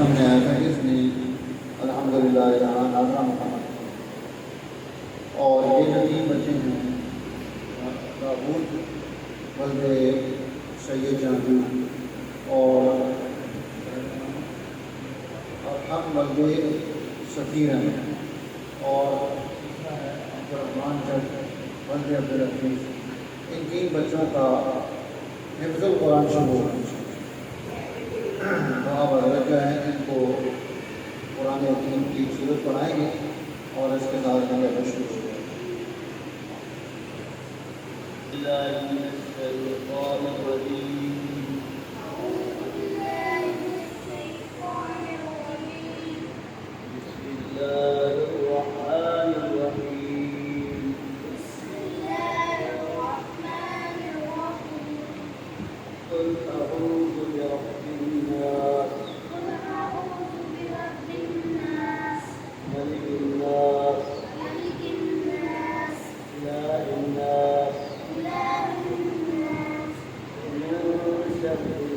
हमने आया था कि इसने अल्हम्दुलिल्लाह यहाँ नाजरा मुकाम और ये जो 3 बच्चे हैं दाऊद वल्द सैयद जानी और हम वल्द सफ़ीर हैं और अब्दुर्रहमान जज वल्द अब्दुल हफीज़, इन 3 बच्चों का हिफ्ज़ुल कुरान शुरू हो तो अब हज़रत जो है इनको कुरान हकीम की सूरत पढ़ाएंगे और इसके साथ हमें शुरू Thank you.